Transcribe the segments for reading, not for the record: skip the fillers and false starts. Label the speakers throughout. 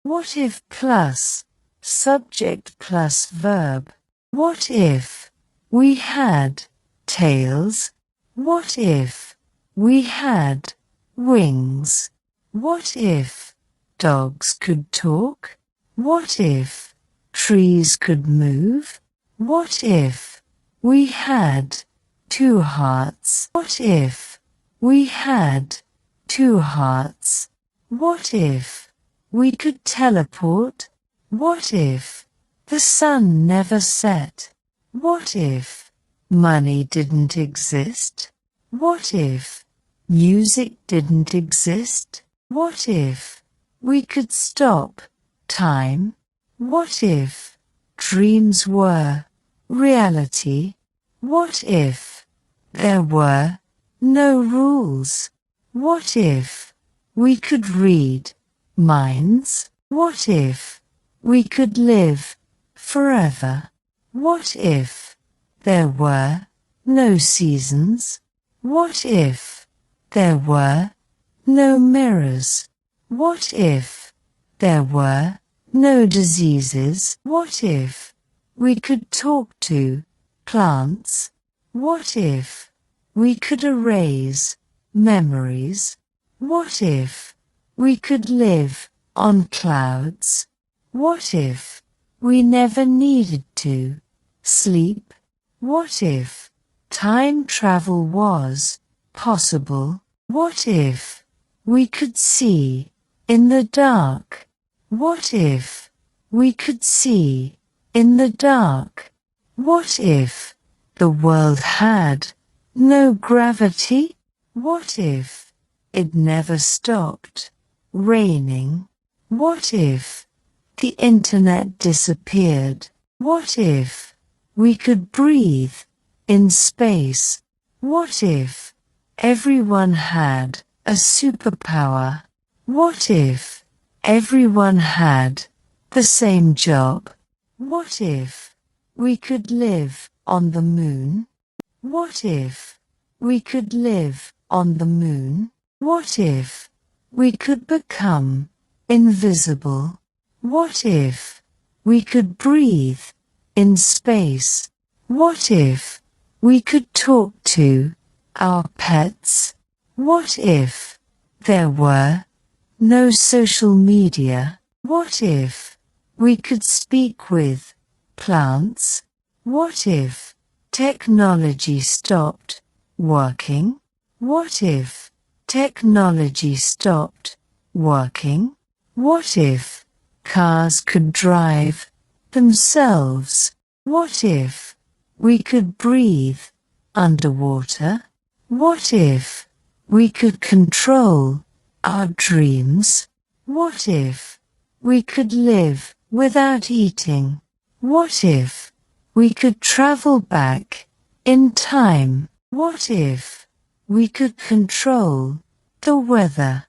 Speaker 1: What if plus subject plus verb? What if we had tails? What if we had wings? What if dogs could talk? What if trees could move? What if we had two hearts? What if we had two hearts? What if we could teleport? What if the sun never set? What if money didn't exist? What if music didn't exist? What if we could stop time? What if dreams were reality? What if there were no rules? What if we could read minds? What if we could live forever? What if there were no seasons? What if there were no mirrors? What if there were no diseases? What if we could talk to plants? What if we could erase memories? What if we could live on clouds? What if we never needed to sleep? What if time travel was possible? What if we could see in the dark? What if we could see in the dark? What if the world had no gravity? What if it never stopped raining? What if the internet disappeared? What if we could breathe in space? What if everyone had a superpower? What if everyone had the same job? What if we could live on the moon? What if we could live on the moon? What if we could become invisible? What if we could breathe in space? What if we could talk to our pets? What if there were no social media? What if we could speak with plants? What if technology stopped working? What if technology stopped working? What if cars could drive themselves? What if we could breathe underwater? What if we could control our dreams? What if we could live without eating? What if we could travel back in time? What if we could control the weather?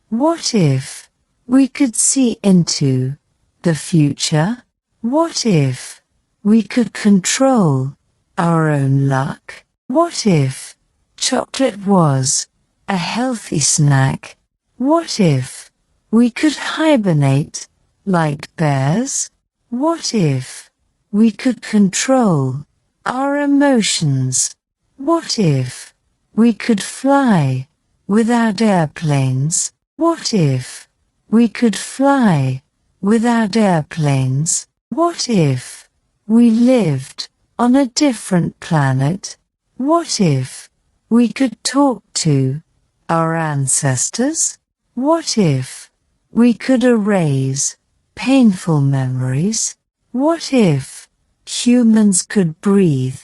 Speaker 1: What if we could see into the future? What if we could control our own luck? What if chocolate was a healthy snack? What if we could hibernate like bears? What if we could control our emotions? What if we could fly without airplanes? What if we could fly without airplanes? What if we lived on a different planet? What if we could talk to our ancestors? What if we could erase painful memories? What if humans could breathe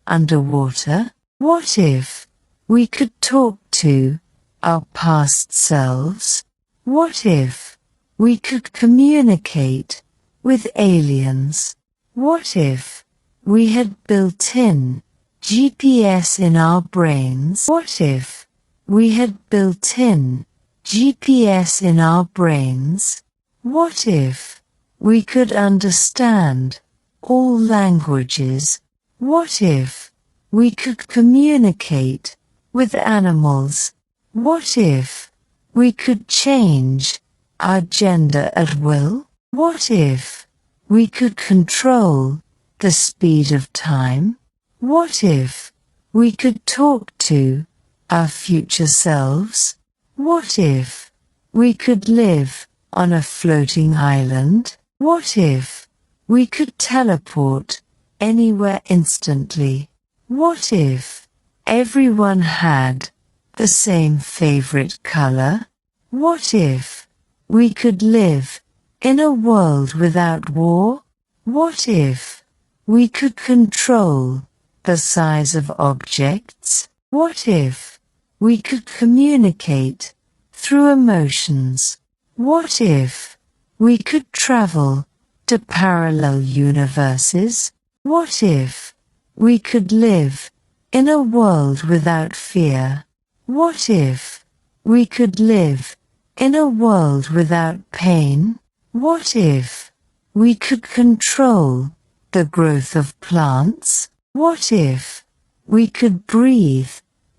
Speaker 1: underwater? What if we could talk to our past selves? What if we could communicate with aliens? What if we had built-in GPS in our brains? What if we had built-in GPS in our brains? What if we could understand all languages? What if we could communicate with animals? What if we could change our gender at will? What if we could control the speed of time? What if we could talk to our future selves? What if we could live on a floating island? What if we could teleport anywhere instantly? What if everyone had the same favorite color? What if we could live in a world without war? What if we could control the size of objects? What if we could communicate through emotions? What if we could travel to parallel universes? What if we could live in a world without fear? What if we could live in a world without pain? What if we could control the growth of plants? What if we could breathe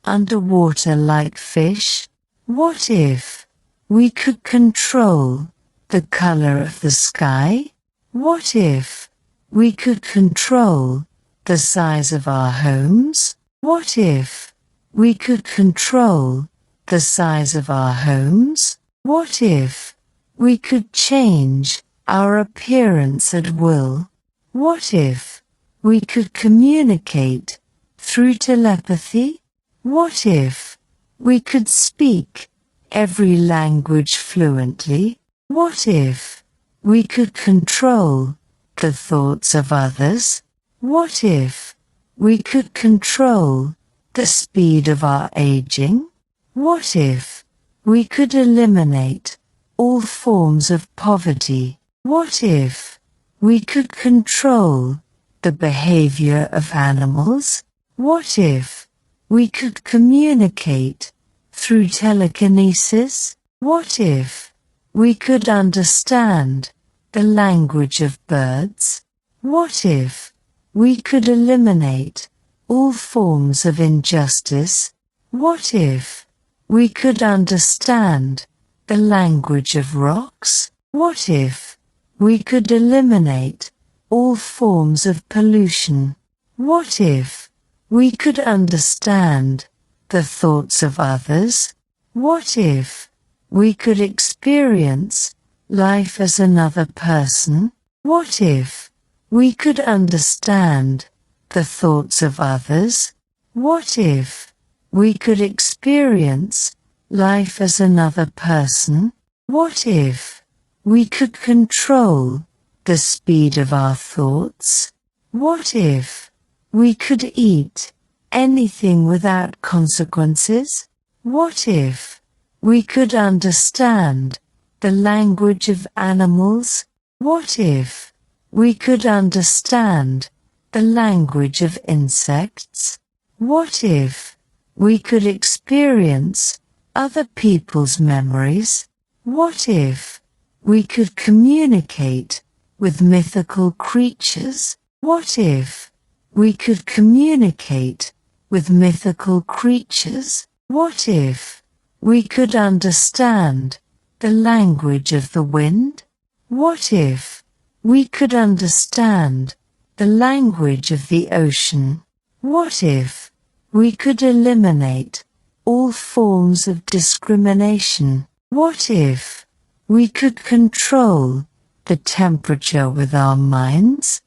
Speaker 1: underwater like fish? What if we could control the color of the sky? What if we could control the size of our homes? What if we could control the size of our homes? What if we could change our appearance at will? What if we could communicate through telepathy? What if we could speak every language fluently? What if we could control the thoughts of others? What if we could control the speed of our aging? What if we could eliminate all forms of poverty? What if we could control the behavior of animals? What if we could communicate through telekinesis? What if we could understand the language of birds? What if we could eliminate all forms of injustice? What if we could understand the language of rocks? What if we could eliminate all forms of pollution? What if we could understand the thoughts of others? What if we could experience life as another person? What if we could understand the thoughts of others? What if we could experience life as another person? What if we could control the speed of our thoughts? What if we could eat anything without consequences? What if we could understand the language of animals? What if we could understand the language of insects? What if we could experience other people's memories? What if we could communicate with mythical creatures? What if we could communicate with mythical creatures? What if we could understand the language of the wind? What if we could understand the language of the ocean? What if we could eliminate all forms of discrimination? What if we could control the temperature with our minds?